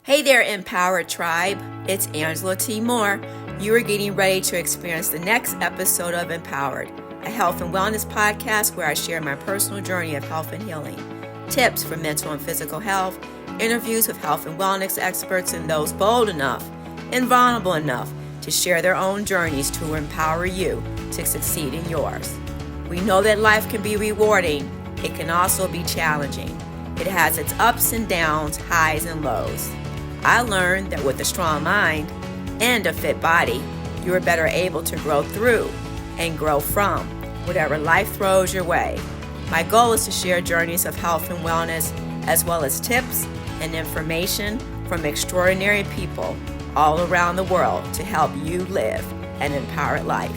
Hey there, Empowered Tribe. It's Angela T. Moore. You are getting ready to experience the next episode of Empowered, a health and wellness podcast where I share my personal journey of health and healing, tips for mental and physical health, interviews with health and wellness experts, and those bold enough and vulnerable enough to share their own journeys to empower you to succeed in yours. We know that life can be rewarding. It can also be challenging. It has its ups and downs, highs and lows. I learned that with a strong mind and a fit body, you are better able to grow through and grow from whatever life throws your way. My goal is to share journeys of health and wellness, as well as tips and information from extraordinary people all around the world to help you live an empowered life.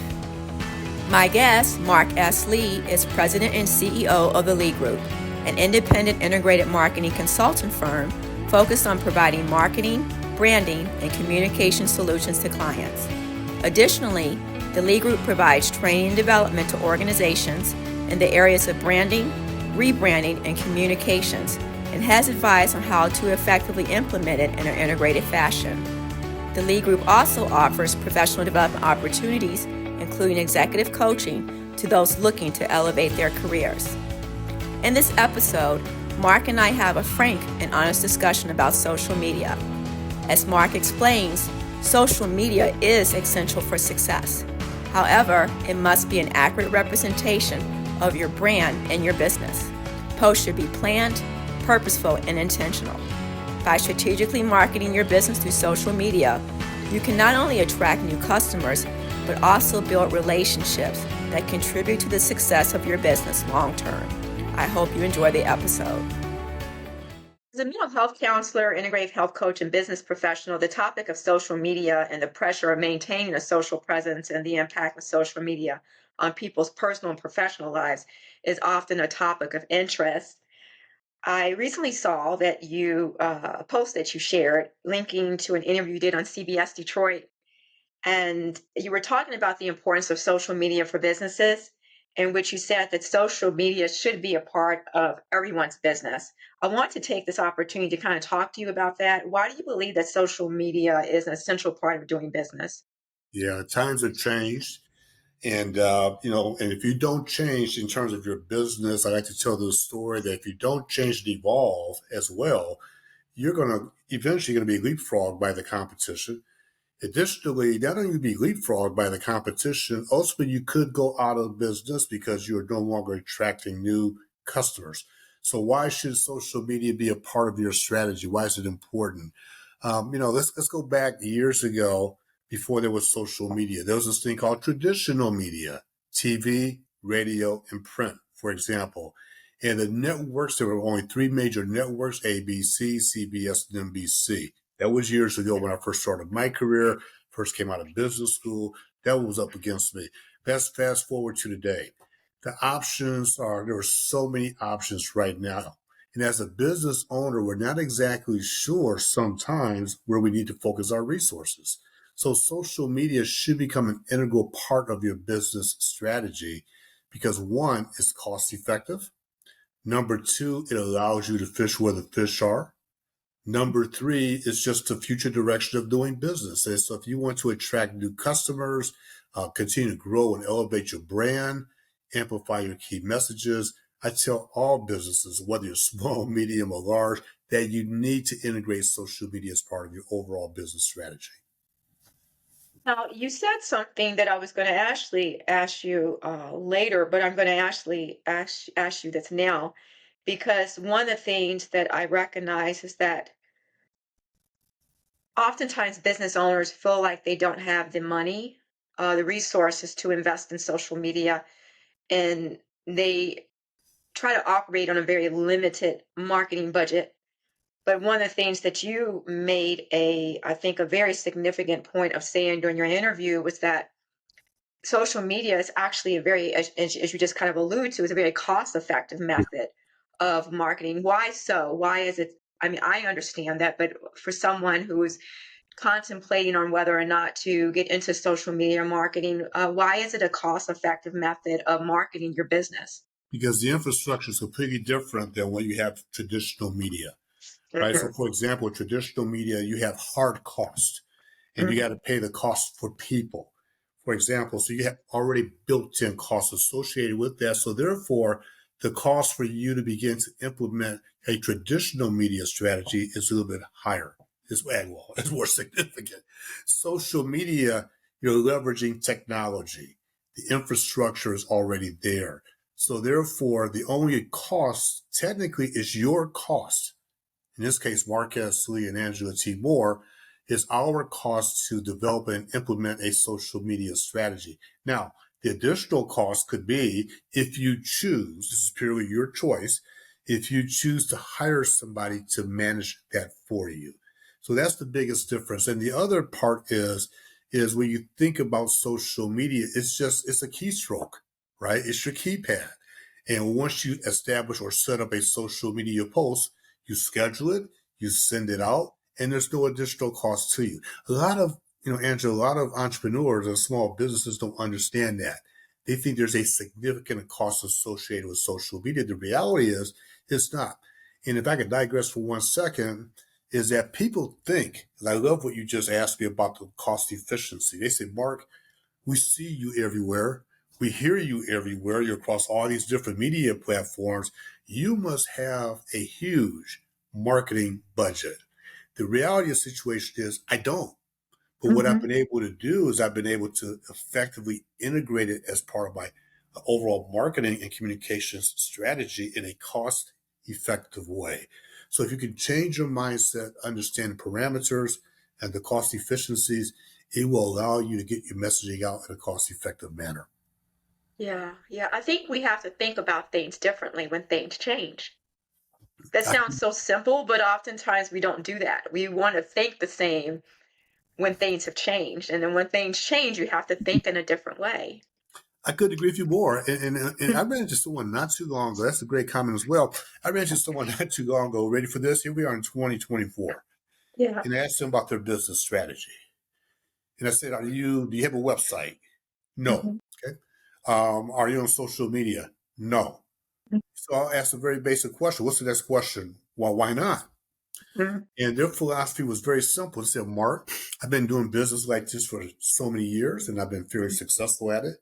My guest, Mark S. Lee, is President and CEO of the Lee Group, an independent integrated marketing consulting firm focused on providing marketing, branding, and communication solutions to clients. Additionally, the Lee Group provides training and development to organizations in the areas of branding, rebranding, and communications, and has advice on how to effectively implement it in an integrated fashion. The Lee Group also offers professional development opportunities, including executive coaching, to those looking to elevate their careers. In this episode, Mark and I have a frank and honest discussion about social media. As Mark explains, social media is essential for success. However, it must be an accurate representation of your brand and your business. Posts should be planned, purposeful, and intentional. By strategically marketing your business through social media, you can not only attract new customers, but also build relationships that contribute to the success of your business long term. I hope you enjoy the episode. As a mental health counselor, integrative health coach, and business professional, the topic of social media and the pressure of maintaining a social presence and the impact of social media on people's personal and professional lives is often a topic of interest. I recently saw that a post that you shared linking to an interview you did on CBS Detroit, and you were talking about the importance of social media for businesses, in which you said that social media should be a part of everyone's business. I want to take this opportunity to kind of talk to you about that. Why do you believe that social media is an essential part of doing business? Yeah, times have changed. And, and if you don't change in terms of your business, I like to tell the story that if you don't change and evolve as well, you're going to eventually going to be leapfrogged by the competition. Additionally, not only be leapfrogged by the competition, ultimately you could go out of business because you're no longer attracting new customers. So why should social media be a part of your strategy? Why is it important? Let's go back years ago before there was social media. There was this thing called traditional media, TV, radio, and print, for example. And the networks, there were only three major networks, ABC, CBS, and NBC. That was years ago when I first started my career, first came out of business school. That was up against me. Let's fast forward to today. There are so many options right now. And as a business owner, we're not exactly sure sometimes where we need to focus our resources. So social media should become an integral part of your business strategy because one, it's cost effective. Number two, it allows you to fish where the fish are. Number three is just the future direction of doing business. And so if you want to attract new customers, continue to grow and elevate your brand, amplify your key messages, I tell all businesses, whether you're small, medium, or large, that you need to integrate social media as part of your overall business strategy. Now, you said something that I was going to actually ask you later, but I'm going to actually ask you this now, because one of the things that I recognize is that oftentimes business owners feel like they don't have the money, the resources to invest in social media, and they try to operate on a very limited marketing budget. But one of the things that you made I think, a very significant point of saying during your interview was that social media is actually a very, as you just kind of allude to, is a very cost-effective method of marketing. Why so? Why is it? I mean, I understand that, but for someone who is contemplating on whether or not to get into social media marketing, why is it a cost-effective method of marketing your business? Because the infrastructure is completely different than when you have traditional media. right? So, Mhm. for example, traditional media, you have hard costs and you got to Mhm. pay the cost for people, for example. So you have already built in costs associated with that. So therefore, the cost for you to begin to implement a traditional media strategy is a little bit higher. It's more significant. Social media, you're leveraging technology. The infrastructure is already there. So therefore, the only cost technically is your cost. In this case, Marquez Lee and Angela T. Moore, is our cost to develop and implement a social media strategy. Now, the additional cost could be if you choose, this is purely your choice, if you choose to hire somebody to manage that for you. So that's the biggest difference. And the other part is when you think about social media, it's a keystroke, right? It's your keypad. And once you establish or set up a social media post, you schedule it, you send it out, and there's no additional cost to you. A lot of, Angela, a lot of entrepreneurs and small businesses don't understand that. They think there's a significant cost associated with social media. The reality is it's not. And if I could digress for 1 second, is that people think, and I love what you just asked me about the cost efficiency. They say, Mark, we see you everywhere. We hear you everywhere. You're across all these different media platforms. You must have a huge marketing budget. The reality of the situation is I don't. But what I've Mhm. been able to do is I've been able to effectively integrate it as part of my overall marketing and communications strategy in a cost effective way. So if you can change your mindset, understand parameters and the cost efficiencies, it will allow you to get your messaging out in a cost effective manner. Yeah, yeah. I think we have to think about things differently when things change. That I, sounds so simple, but oftentimes we don't do that. We want to think the same when things have changed. And then when things change, you have to think in a different way. I couldn't agree with you more. And I ran into someone not too long ago. That's a great comment as well. I ran into someone not too long ago. Ready for this? Here we are in 2024. Yeah. And I asked them about their business strategy. And I said, do you have a website? No. Mhm. Okay. Are you on social media? No. So I'll ask a very basic question. What's the next question? Well, why not? Mhm. And their philosophy was very simple. They said, Mark, I've been doing business like this for so many years and I've been very successful at it.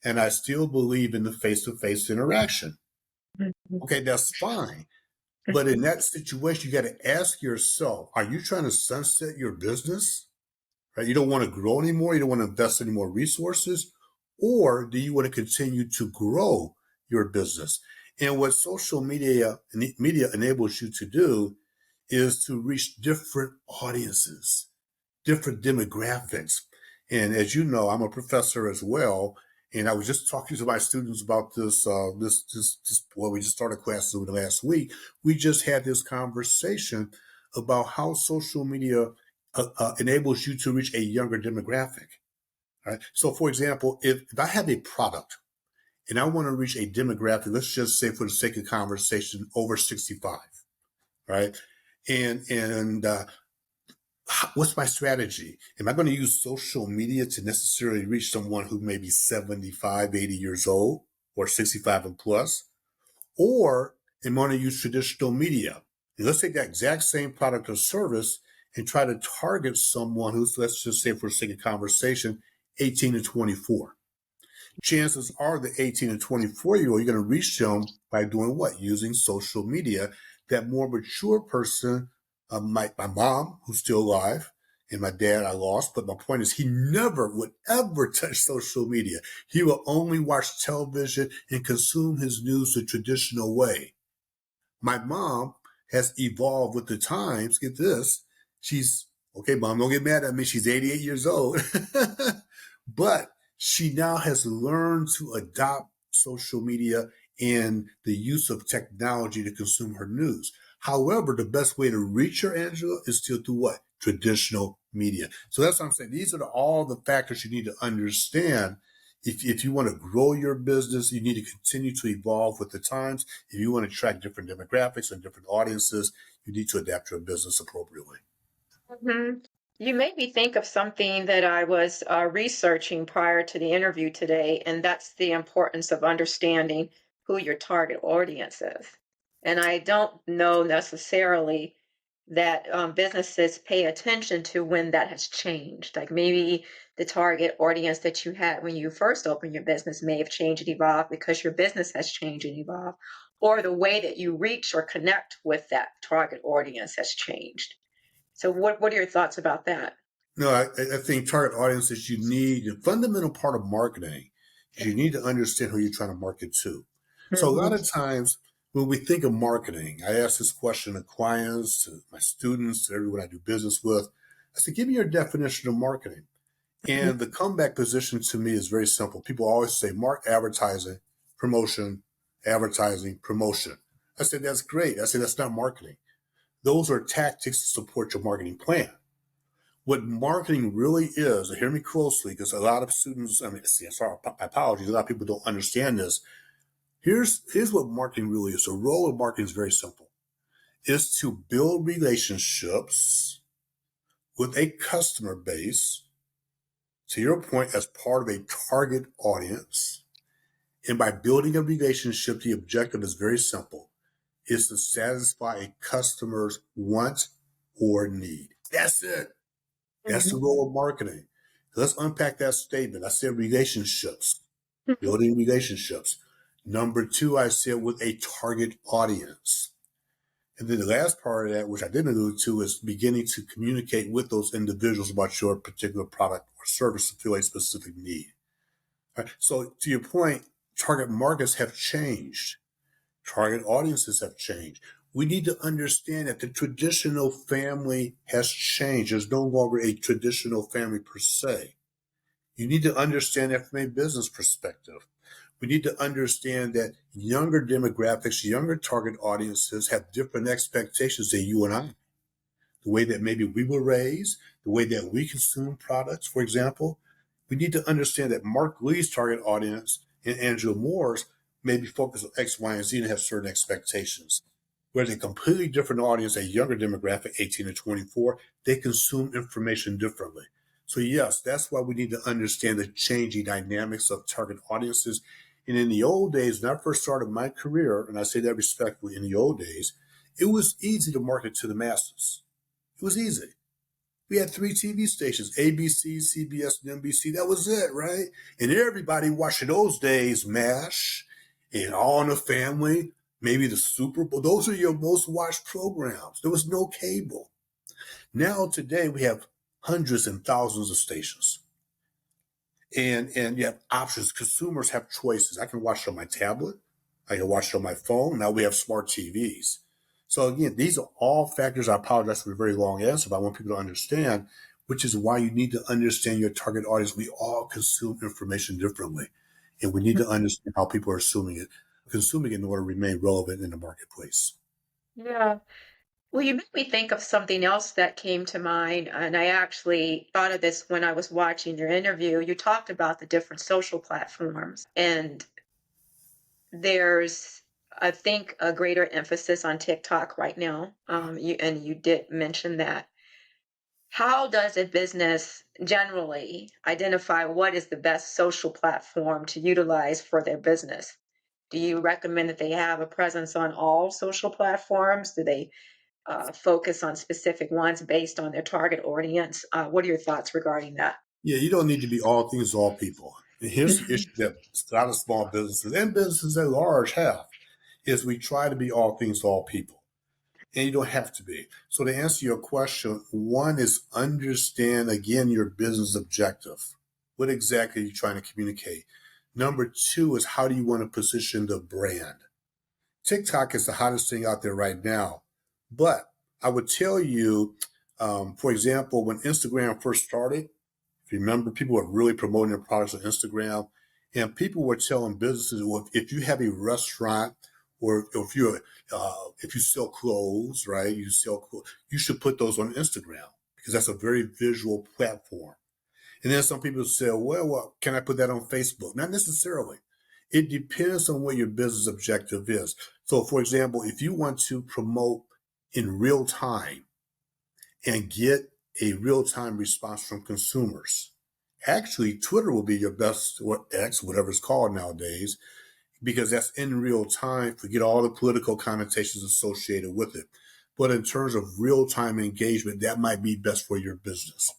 And I still believe in the face to face interaction. Mhm. Okay, that's fine. But in that situation, you got to ask yourself, are you trying to sunset your business? Right? You don't want to grow anymore. You don't want to invest any more resources. Or do you want to continue to grow your business? And what social media enables you to do is to reach different audiences, different demographics. And as you know, I'm a professor as well. And I was just talking to my students about well, we just started classes over the last week. We just had this conversation about how social media enables you to reach a younger demographic. Right. So, for example, if I have a product and I want to reach a demographic, let's just say for the sake of conversation, over 65, right? And what's my strategy? Am I going to use social media to necessarily reach someone who may be 75, 80 years old or 65 and plus? Or am I going to use traditional media? And let's take that exact same product or service and try to target someone who's, let's just say for the sake of conversation, 18 to 24. Chances are the 18 and 24-year-old, you're going to reach them by doing what? Using social media. That more mature person, my mom, who's still alive, and my dad I lost, but my point is he never would ever touch social media. He will only watch television and consume his news the traditional way. My mom has evolved with the times. Get this. She's okay, mom, don't get mad at me. She's 88 years old. But she now has learned to adopt social media and the use of technology to consume her news. However, the best way to reach her, Angela, is still through what? Traditional media. So that's what I'm saying. These are all the factors you need to understand. If you want to grow your business, you need to continue to evolve with the times. If you want to attract different demographics and different audiences, you need to adapt your business appropriately. Mhm. You made me think of something that I was researching prior to the interview today, and that's the importance of understanding who your target audience is. And I don't know necessarily that businesses pay attention to when that has changed. Like maybe the target audience that you had when you first opened your business may have changed and evolved because your business has changed and evolved, or the way that you reach or connect with that target audience has changed. So, what are your thoughts about that? No, I think target audiences, you need the fundamental part of marketing is you need to understand who you're trying to market to. So a lot Mhm. of times when we think of marketing, I ask this question to clients, to my students, to everyone I do business with. I say, give me your definition of marketing. And the comeback position to me is very simple. People always say, mark promotion, advertising, promotion. I said, that's great. I said, that's not marketing. Those are tactics to support your marketing plan. What marketing really is, and hear me closely, because a lot of students, sorry, my apologies, a lot of people don't understand this. Here's what marketing really is. The role of marketing is very simple. It's to build relationships with a customer base, to your point, as part of a target audience. And by building a relationship, the objective is very simple. It's to satisfy a customer's want or need. That's it. That's the Mhm. role of marketing. Let's unpack that statement. I said relationships, building relationships. Number two, I said with a target audience. And then the last part of that, which I didn't allude to, is beginning to communicate with those individuals about your particular product or service to fill a specific need. All right? So to your point, target markets have changed. Target audiences have changed. We need to understand that the traditional family has changed. There's no longer a traditional family per se. You need to understand that from a business perspective. We need to understand that younger demographics, younger target audiences have different expectations than you and I. The way that maybe we were raised, the way that we consume products, for example. We need to understand that Mark Lee's target audience and Angela Moore's may be focused on X, Y, and Z and have certain expectations. Whereas a completely different audience, a younger demographic, 18 to 24, they consume information differently. So yes, that's why we need to understand the changing dynamics of target audiences. And in the old days, when I first started my career, and I say that respectfully, in the old days, it was easy to market to the masses. It was easy. We had three TV stations, ABC, CBS, and NBC. That was it, right? And everybody watched in those days MASH and All in the Family, maybe the Super Bowl. Those are your most watched programs. There was no cable. Now, today, we have hundreds and thousands of stations. And you have options. Consumers have choices. I can watch it on my tablet. I can watch it on my phone. Now we have smart TVs. So again, these are all factors. I apologize for the very long answer, but I want people to understand, which is why you need to understand your target audience. We all consume information differently, and we need to understand how people are consuming it in order to remain relevant in the marketplace. Yeah. Well, you made me think of something else that came to mind, and I actually thought of this when I was watching your interview. You talked about the different social platforms, and there's, I think, a greater emphasis on TikTok right now. You did mention that. How does a business generally identify what is the best social platform to utilize for their business? Do you recommend that they have a presence on all social platforms? Do they focus on specific ones based on their target audience? What are your thoughts regarding that? Yeah, you don't need to be all things to all people. And here's the issue that a lot of small businesses and businesses at large have is we try to be all things to all people. And you don't have to be. So to answer your question, one is understand again your business objective. What exactly are you trying to communicate? Number two is how do you want to position the brand? TikTok is the hottest thing out there right now. But I would tell you, for example, when Instagram first started, if you remember, people were really promoting their products on Instagram, and people were telling businesses, well, if you have a restaurant or if you sell clothes, right? You sell clothes, you should put those on Instagram because that's a very visual platform. And then some people say, well, can I put that on Facebook? Not necessarily. It depends on what your business objective is. So, for example, if you want to promote in real time and get a real time response from consumers, actually, Twitter will be your best, or X, whatever it's called nowadays, because that's in real time. Forget all the political connotations associated with it. But in terms of real-time engagement, that might be best for your business.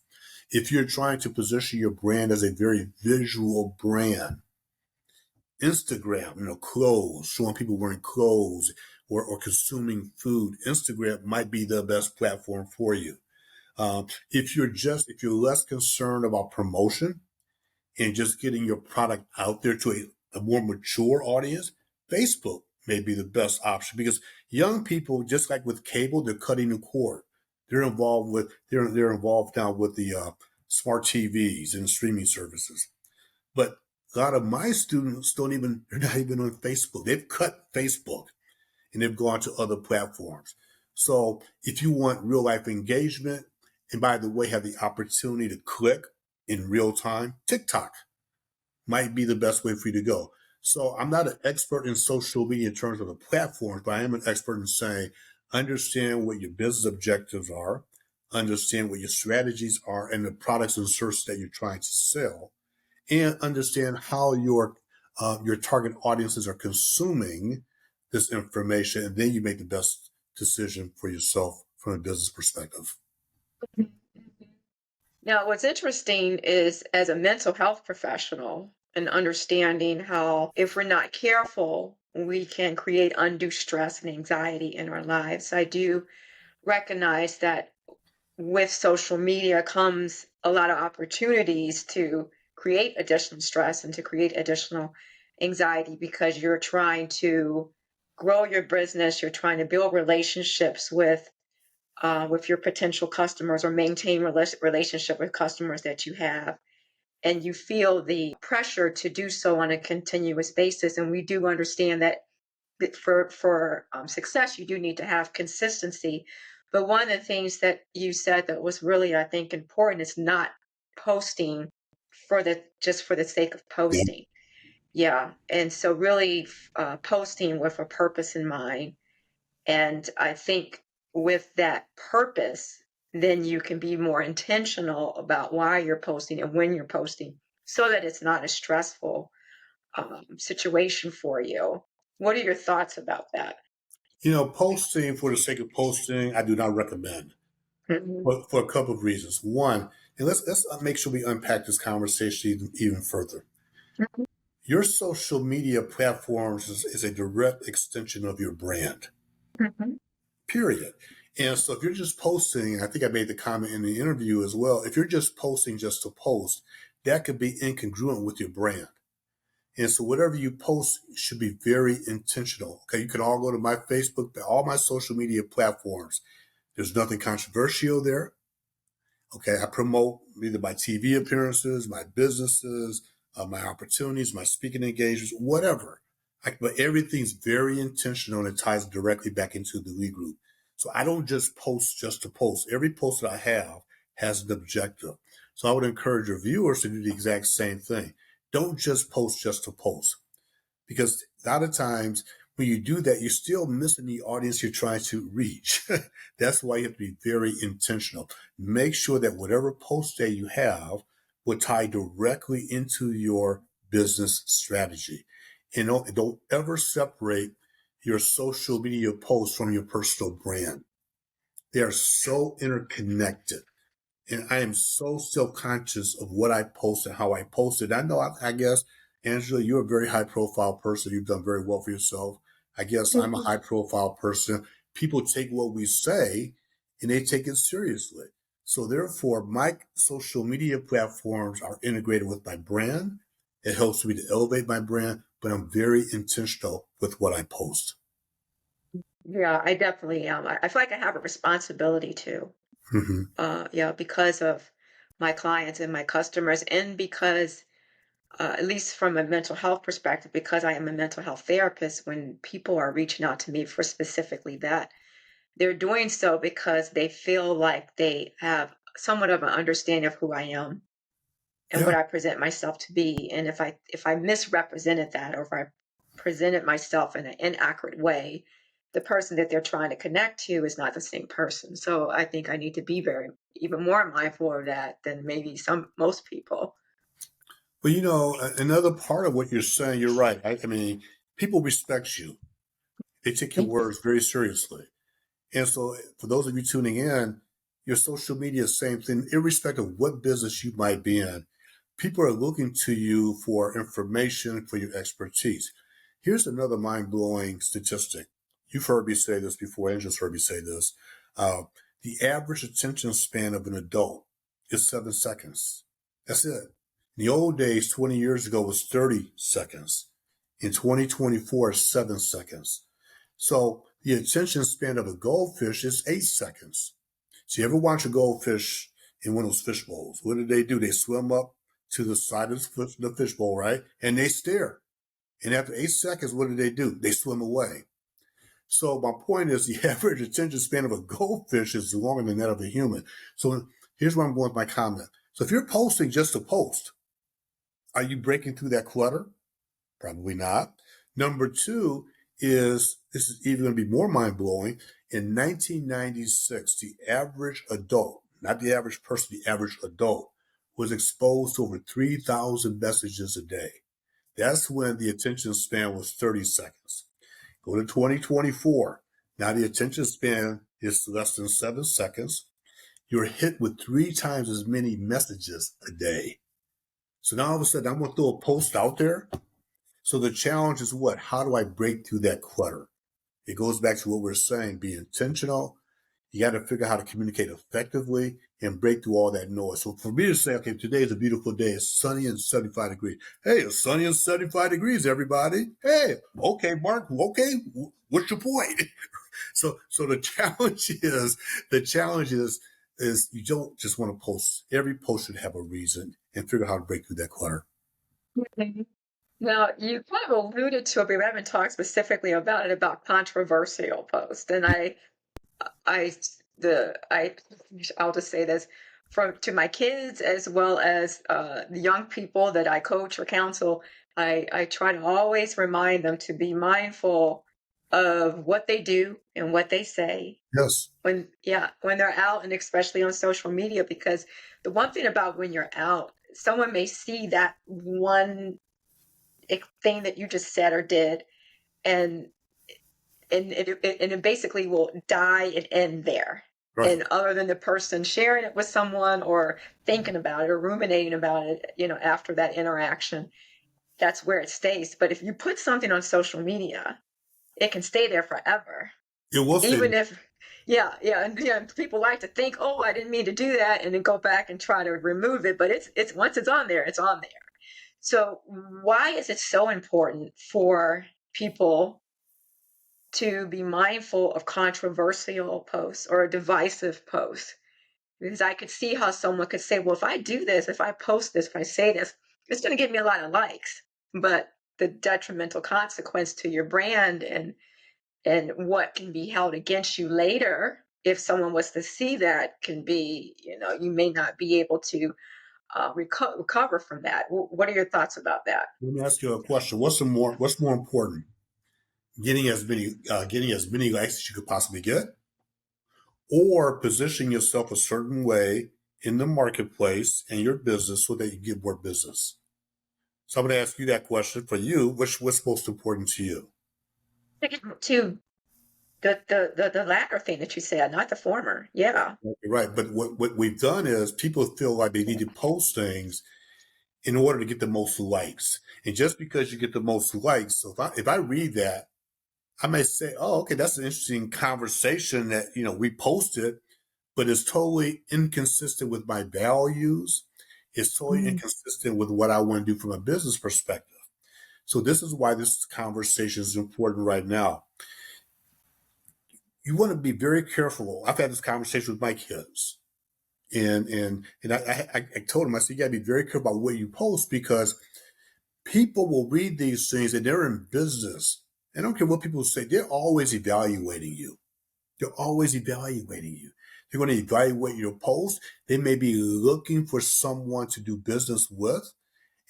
If you're trying to position your brand as a very visual brand, Instagram, clothes, showing people wearing clothes or consuming food, Instagram might be the best platform for you. If you're less concerned about promotion and just getting your product out there to a more mature audience, Facebook may be the best option because young people, just like with cable, they're cutting the cord. They're involved now with the smart TVs and streaming services. But a lot of my students they're not even on Facebook. They've cut Facebook and they've gone to other platforms. So if you want real life engagement, and by the way, have the opportunity to click in real time, TikTok might be the best way for you to go. So I'm not an expert in social media in terms of the platforms, but I am an expert in saying, understand what your business objectives are, understand what your strategies are, and the products and services that you're trying to sell, and understand how your target audiences are consuming this information, and then you make the best decision for yourself from a business perspective. Now, what's interesting is as a mental health professional and understanding how if we're not careful, we can create undue stress and anxiety in our lives. I do recognize that with social media comes a lot of opportunities to create additional stress and to create additional anxiety because you're trying to grow your business, you're trying to build relationships with your potential customers or maintain relationship with customers that you have, and you feel the pressure to do so on a continuous basis. And we do understand that for success, you do need to have consistency. But one of the things that you said that was really, I think, important is not posting just for the sake of Yeah. posting. Yeah, and so really posting with a purpose in mind. And I think with that purpose, then you can be more intentional about why you're posting and when you're posting so that it's not a stressful situation for you. What are your thoughts about that? Posting for the sake of posting, I do not recommend. Mhm. For a couple of reasons. One, and let's make sure we unpack this conversation even further. Your social media platforms is a direct extension of your brand, Mhm. period. And so if you're just posting, I think I made the comment in the interview as well, if you're just posting just to post, that could be incongruent with your brand. And so whatever you post should be very intentional. Okay, you can all go to my Facebook, all my social media platforms. There's nothing controversial there. Okay, I promote either my TV appearances, my businesses, my opportunities, my speaking engagements, whatever. But everything's very intentional and it ties directly back into the Lee Group. So I don't just post just to post. Every post that I have has an objective. So I would encourage your viewers to do the exact same thing. Don't just post just to post because a lot of times when you do that, you're still missing the audience you're trying to reach. That's why you have to be very intentional. Make sure that whatever post that you have will tie directly into your business strategy. And don't ever separate your social media posts from your personal brand. They are so interconnected. And I am so self-conscious of what I post and how I post it. I know, I guess, Angela, you're a very high-profile person. You've done very well for yourself. I guess I'm a Mhm. high-profile person. People take what we say and they take it seriously. So therefore, my social media platforms are integrated with my brand. It helps me to elevate my brand, but I'm very intentional with what I post. Yeah, I definitely am. I feel like I have a responsibility to, Hmm. yeah, because of my clients and my customers, and because at least from a mental health perspective, because I am a mental health therapist, when people are reaching out to me for specifically that, they're doing so because they feel like they have somewhat of an understanding of who I am and what Yeah. I present myself to be. And if I misrepresented that, or if I presented myself in an inaccurate way, the person that they're trying to connect to is not the same person. So I think I need to be very even more mindful of that than maybe most people. Well, another part of what you're saying, you're right. I mean, people respect you. They take your words very seriously. And so for those of you tuning in, your social media is the same thing, irrespective of what business you might be in. People are looking to you for information, for your expertise. Here's another mind-blowing statistic. You've heard me say this before, Angela's heard me say this. Uh, the average attention span of an adult is 7 seconds. That's it. In the old days, 20 years ago, was 30 seconds. In 2024, 7 seconds. So the attention span of a goldfish is 8 seconds. So you ever watch a goldfish in one of those fish bowls? What do? They swim up to the side of the fish bowl, right? And they stare. And after 8 seconds, what do? They swim away. So my point is the average attention span of a goldfish is longer than that of a human. So here's where I'm going with my comment. So if you're posting just to post, are you breaking through that clutter? Probably not. Number two is, this is even going to be more mind-blowing. In 1996, the average adult, not the average person, the average adult, was exposed to over 3,000 messages a day. That's when the attention span was 30 seconds. Go to 2024. Now the attention span is less than 7 seconds. You're hit with 3 times as many messages a day. So now all of a sudden, I'm going to throw a post out there. So the challenge is what? How do I break through that clutter? It goes back to what we're saying, be intentional. You got to figure out how to communicate effectively and break through all that noise. So for me to say, okay, today is a beautiful day. It's sunny and 75 degrees. Hey, it's sunny and 75 degrees, everybody. Hey, okay, Mark, okay, what's your point? So the challenge is you don't just want to post. Every post should have a reason and figure out how to break through that clutter. Mhm. Now, you kind of alluded to it, but we haven't talked specifically about it, about controversial posts. And I, I'll just say this to my kids as well as the young people that I coach or counsel. I try to always remind them to be mindful of what they do and what they say Yes. when they're out, and especially on social media, because the one thing about when you're out, someone may see that one thing that you just said or did, and it basically will die and end there. Right. And other than the person sharing it with someone or thinking about it or ruminating about it, after that interaction, that's where it stays. But if you put something on social media, it can stay there forever. It will stay. Even if, and people like to think, oh, I didn't mean to do that, and then go back and try to remove it. But it's once it's on there, it's on there. So why is it so important for people to be mindful of controversial posts or a divisive post? Because I could see how someone could say, well, if I do this, if I post this, if I say this, it's going to get me a lot of likes. But the detrimental consequence to your brand and what can be held against you later, if someone was to see that, can be, you may not be able to recover from that. What are your thoughts about that? Let me ask you a question. What's more important? Getting as many likes as you could possibly get, or positioning yourself a certain way in the marketplace and your business so that you get more business? So I'm going to ask you that question for you. What's most important to you? To the latter thing that you said, not the former. Yeah. Right. But what we've done is people feel like they need to post things in order to get the most likes. And just because you get the most likes, so if I read that, I may say, oh, okay, that's an interesting conversation that, we posted, but it's totally inconsistent with my values. It's totally inconsistent with what I want to do from a business perspective. So this is why this conversation is important right now. You want to be very careful. I've had this conversation with my kids. And I told them, I said, you got to be very careful about what you post, because people will read these things and they're in business. I don't care what people say. They're always evaluating you. They're always evaluating you. They're going to evaluate your post. They may be looking for someone to do business with.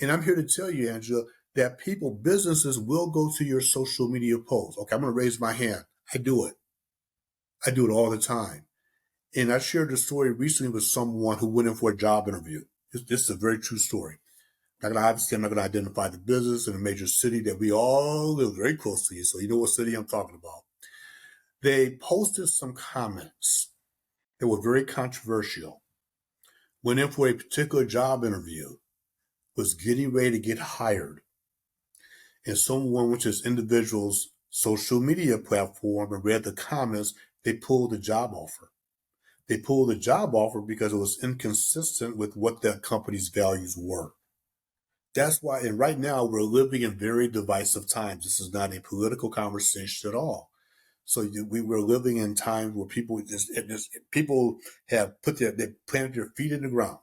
And I'm here to tell you, Angela, that businesses will go to your social media posts. Okay, I'm going to raise my hand. I do it. I do it all the time. And I shared a story recently with someone who went in for a job interview. This is a very true story. Obviously, I'm not going to identify the business in a major city that we all live very close to. So you know what city I'm talking about. They posted some comments that were very controversial. Went in for a particular job interview, was getting ready to get hired, and someone went to this individual's social media platform and read the comments. They pulled the job offer. They pulled the job offer because it was inconsistent with what that company's values were. That's why, and right now we're living in very divisive times. This is not a political conversation at all. So we were living in times where people have they planted their feet in the ground.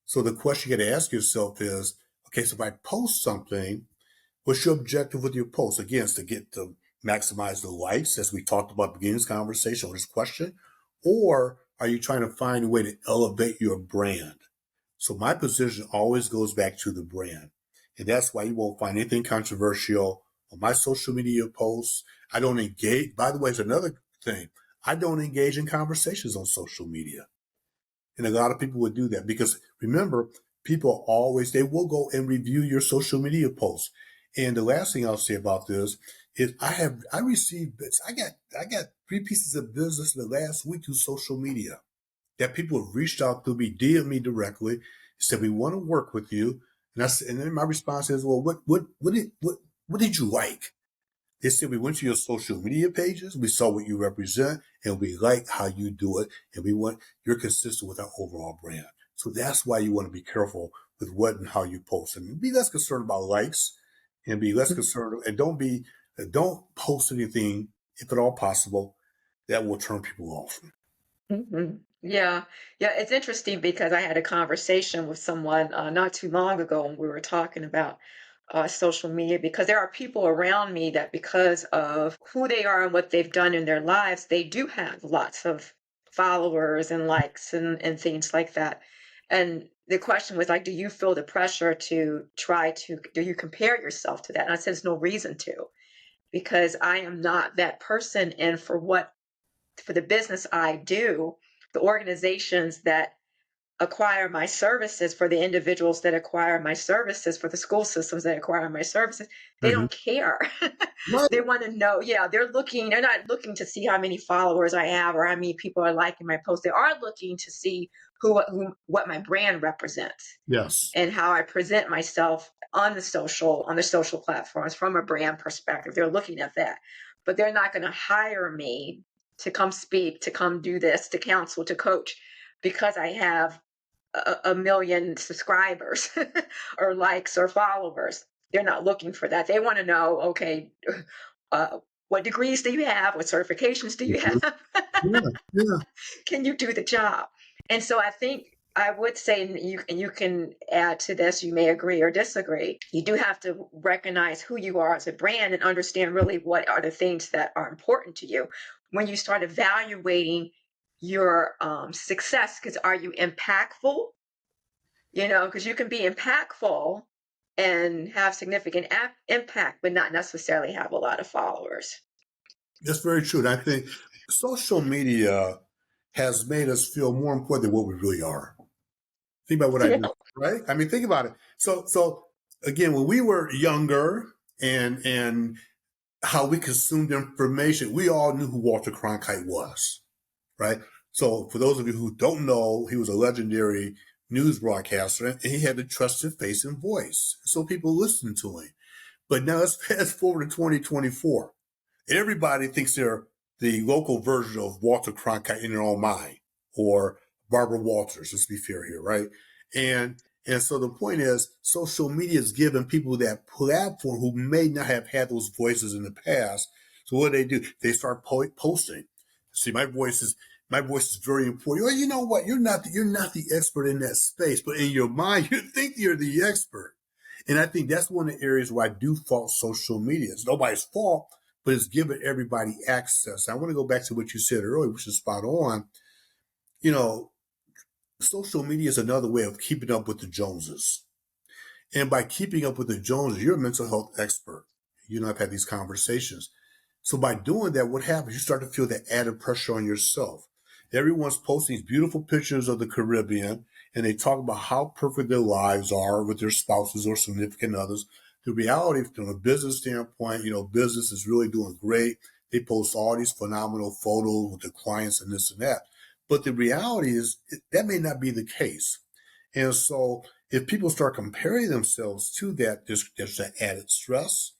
So the question you got to ask yourself is, okay, so if I post something, what's your objective with your post? Again, it's to maximize the likes, as we talked about at the beginning of this conversation or this question, or are you trying to find a way to elevate your brand? So my position always goes back to the brand. And that's why you won't find anything controversial on my social media posts. I don't engage. By the way, it's another thing. I don't engage in conversations on social media. And a lot of people would do that because remember, people they will go and review your social media posts. And the last thing I'll say about this is I got 3 pieces of business in the last week through social media that people have reached out to me, DM me directly, said, we want to work with you. And then my response is, well, what did you like? They said, we went to your social media pages, we saw what you represent, and we like how you do it, and you're consistent with our overall brand. So that's why you want to be careful with what and how you post, and be less concerned about likes, and be less concerned, and don't post anything, if at all possible, that will turn people off. Mm-hmm. Yeah, yeah, it's interesting because I had a conversation with someone not too long ago, and we were talking about social media because there are people around me that, because of who they are and what they've done in their lives, they do have lots of followers and likes and things like that. And the question was like, do you feel the pressure to do you compare yourself to that? And I said, there's no reason to, because I am not that person. And for the business I do, the organizations that acquire my services, for the individuals that acquire my services, for the school systems that acquire my services, they Mm-hmm. don't care. Right. They want to know, yeah, they're not looking to see how many followers I have or how many people are liking my post. They are looking to see what my brand represents Yes. and how I present myself on the social platforms from a brand perspective. They're looking at that, but they're not going to hire me to come speak, to come do this, to counsel, to coach, because I have a million subscribers or likes or followers. They're not looking for that. They want to know, okay, what degrees do you have? What certifications do you Mm-hmm. have? Yeah. Yeah. Can you do the job? And so I think I would say, and you can add to this, you may agree or disagree. You do have to recognize who you are as a brand and understand really what are the things that are important to you when you start evaluating your success. Because are you impactful? Because you can be impactful and have significant impact, but not necessarily have a lot of followers. That's very true. And I think social media has made us feel more important than what we really are. Think about what I Yeah. do, right? I mean, think about it. So again, when we were younger and how we consumed information, we all knew who Walter Cronkite was, right? So for those of you who don't know, he was a legendary news broadcaster and he had a trusted face and voice. So people listened to him. But now let's fast forward to 2024. Everybody thinks they're the local version of Walter Cronkite in their own mind, or Barbara Walters. Let's be fair here, right? And so the point is, social media is giving people that platform who may not have had those voices in the past. So what do? They start posting. See, my voice is very important. Well, you know what? You're not the expert in that space, but in your mind, you think you're the expert. And I think that's one of the areas where I do fault social media. It's nobody's fault, but it's giving everybody access. I want to go back to what you said earlier, which is spot on. Social media is another way of keeping up with the Joneses. And by keeping up with the Joneses, you're a mental health expert. You know, I've had these conversations. So by doing that, what happens? You start to feel that added pressure on yourself. Everyone's posting these beautiful pictures of the Caribbean, and they talk about how perfect their lives are with their spouses or significant others. The reality, from a business standpoint, business is really doing great. they post all these phenomenal photos with the clients and this and that. But the reality is that may not be the case. And so if people start comparing themselves to that, there's that added stress.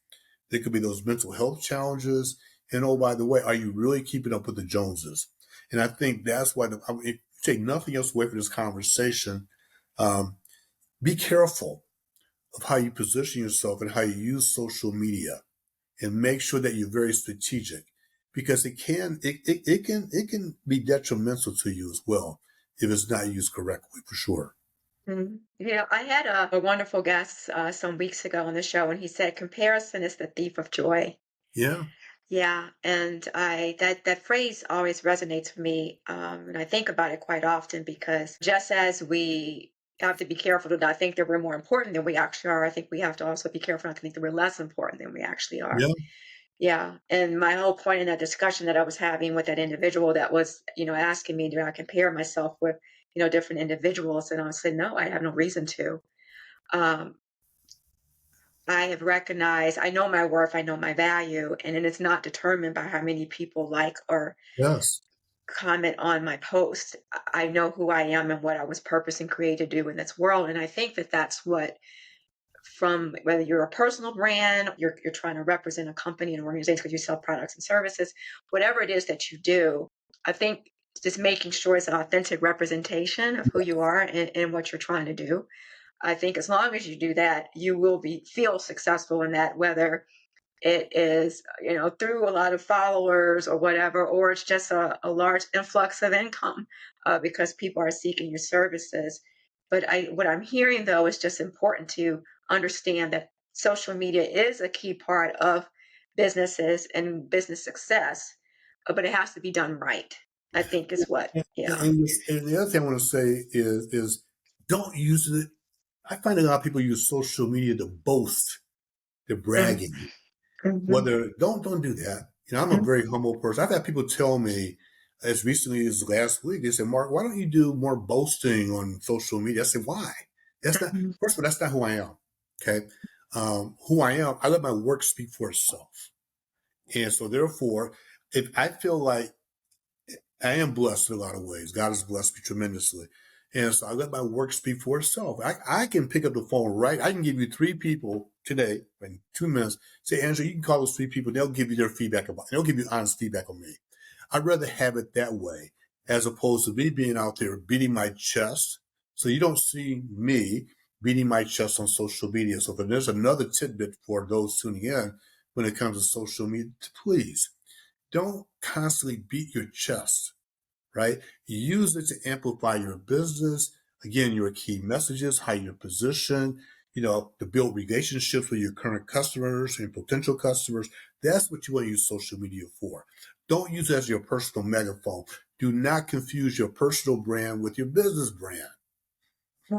There could be those mental health challenges. And oh, by the way, are you really keeping up with the Joneses? And I think that's why, if you take nothing else away from this conversation, be careful of how you position yourself and how you use social media, and make sure that you're very strategic, because it can be detrimental to you as well if it's not used correctly, for sure. I had a wonderful guest some weeks ago on the show, and he said comparison is the thief of joy. Yeah. Yeah, and I that phrase always resonates with me, and I think about it quite often because just as we have to be careful to not think that we're more important than we actually are, I think we have to also be careful not to think that we're less important than we actually are. Yeah. Yeah, and my whole point in that discussion that I was having with that individual that was, asking me, do I compare myself with, different individuals? And I said, no, I have no reason to. Um, I have recognized, I know my worth, I know my value, and it's not determined by how many people like or Yes. comment on my post. I know who I am and what I was purposed and created to do in this world. And I think that that's what, from whether you're a personal brand, you're trying to represent a company and organization because you sell products and services, whatever it is that you do, I think just making sure it's an authentic representation of who you are and what you're trying to do. I think as long as you do that, you will feel successful in that, whether it is, through a lot of followers or whatever, or it's just a large influx of income because people are seeking your services. But what I'm hearing though is just important to understand that social media is a key part of businesses and business success, but it has to be done right. I think is what, And, yeah. and the other thing I want to say is don't use it. I find a lot of people use social media to boast. They're bragging. Mm-hmm. Whether don't do that. I'm a very humble person. I've had people tell me as recently as last week, they said, Mark, why don't you do more boasting on social media? I said, why? That's not, first of all, that's not who I am. Okay. Who I am, I let my work speak for itself. And so therefore, if I feel like I am blessed in a lot of ways. God has blessed me tremendously. And so I let my work speak for itself. I can pick up the phone, right? I can give you three people today in 2 minutes. Say, Angela, you can call those three people. They'll give you their feedback they'll give you honest feedback on me. I'd rather have it that way as opposed to me being out there beating my chest. So you don't see me beating my chest on social media. So if there's another tidbit for those tuning in when it comes to social media, please don't constantly beat your chest, right? Use it to amplify your business. Again, your key messages, how you're positioned, to build relationships with your current customers and potential customers. That's what you want to use social media for. Don't use it as your personal megaphone. Do not confuse your personal brand with your business brand.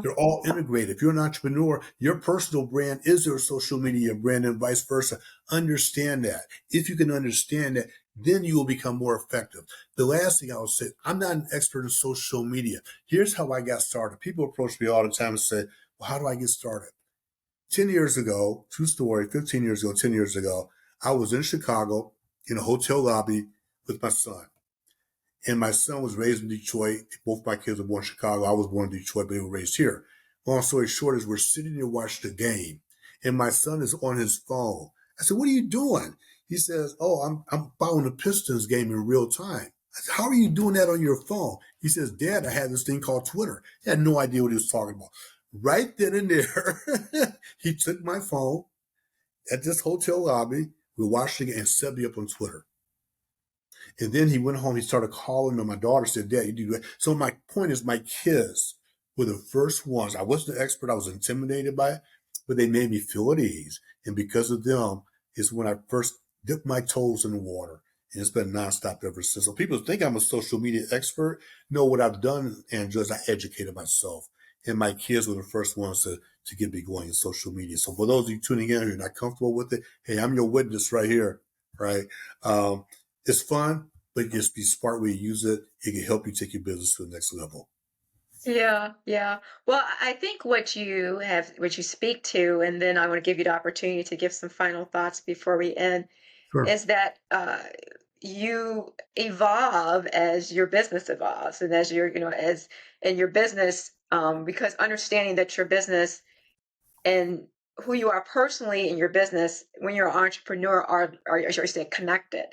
They're all integrated. If you're an entrepreneur, your personal brand is your social media brand and vice versa. Understand that. If you can understand that, then you will become more effective. The last thing I will say, I'm not an expert in social media. Here's how I got started. People approach me all the time and say, well, how do I get started? 10 years ago, true story, 15 years ago, 10 years ago, I was in Chicago in a hotel lobby with my son. And my son was raised in Detroit. Both my kids were born in Chicago. I was born in Detroit, but they were raised here. Long story short is we're sitting there watching the game, and my son is on his phone. I said, "What are you doing?" He says, "Oh, I'm following the Pistons game in real time." I said, "How are you doing that on your phone?" He says, "Dad, I had this thing called Twitter." He had no idea what he was talking about. Right then and there, he took my phone at this hotel lobby. We watched it and set me up on Twitter. And then he went home, he started calling me. My daughter said, Dad, you do that. So my point is my kids were the first ones. I wasn't an expert. I was intimidated by it, but they made me feel at ease. And because of them is when I first dipped my toes in the water. And it's been nonstop ever since. So people think I'm a social media expert. No, what I've done, Andrew, is I educated myself. And my kids were the first ones to get me going in social media. So for those of you tuning in who are not comfortable with it, hey, I'm your witness right here, right? It's fun, but just be smart when you use it. It can help you take your business to the next level. Yeah, yeah. Well, I think what you speak to, and then I want to give you the opportunity to give some final thoughts before we end, Sure. is that you evolve as your business evolves, and as your, as in your business, because understanding that your business and who you are personally in your business when you're an entrepreneur are should I say, connected.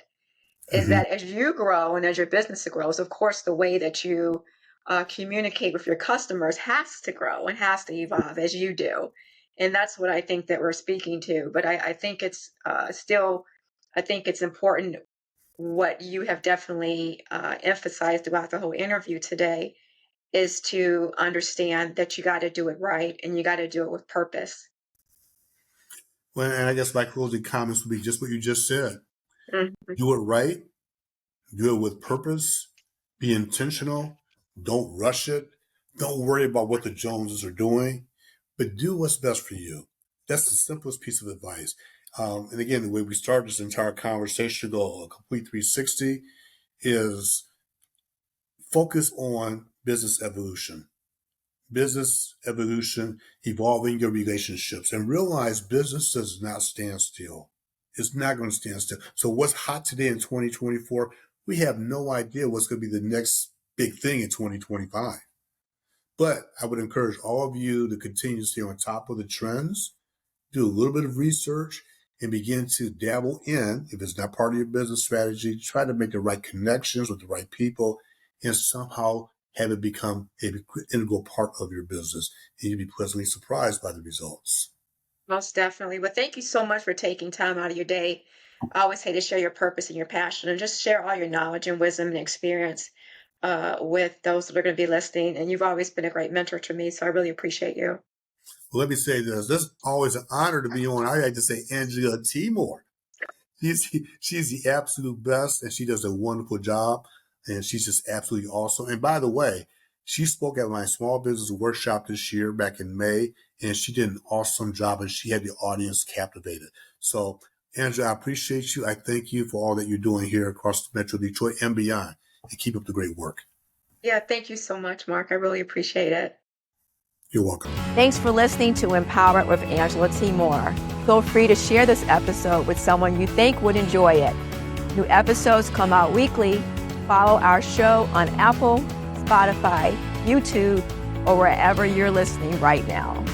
Is Hmm. that as you grow and as your business grows, of course, the way that you communicate with your customers has to grow and has to evolve as you do. And that's what I think that we're speaking to. But I think it's still, I think it's important what you have definitely emphasized throughout the whole interview today is to understand that you got to do it right and you got to do it with purpose. Well, and I guess my closing comments would be just what you just said. Mhm. Do it right, do it with purpose, be intentional, don't rush it, don't worry about what the Joneses are doing, but do what's best for you. That's the simplest piece of advice. And again, the way we started this entire conversation, go a complete 360, is focus on business evolution, evolving your relationships, and realize business does not stand still. It's not going to stand still. So what's hot today in 2024, we have no idea what's going to be the next big thing in 2025. But I would encourage all of you to continue to stay on top of the trends, do a little bit of research, and begin to dabble in, if it's not part of your business strategy, try to make the right connections with the right people and somehow have it become an integral part of your business. And you'll be pleasantly surprised by the results. Most definitely. Well, thank you so much for taking time out of your day. I always say to share your purpose and your passion and just share all your knowledge and wisdom and experience with those that are going to be listening. And you've always been a great mentor to me, so I really appreciate you. Well, let me say this. This is always an honor to be on. I like to say Angela Timor. She's the absolute best, and she does a wonderful job, and she's just absolutely awesome. And by the way, she spoke at my small business workshop this year back in May, and she did an awesome job, and she had the audience captivated. So, Angela, I appreciate you. I thank you for all that you're doing here across Metro Detroit and beyond, and keep up the great work. Yeah, thank you so much, Mark. I really appreciate it. You're welcome. Thanks for listening to Empower It with Angela Timor. Feel free to share this episode with someone you think would enjoy it. New episodes come out weekly. Follow our show on Apple, Spotify, YouTube, or wherever you're listening right now.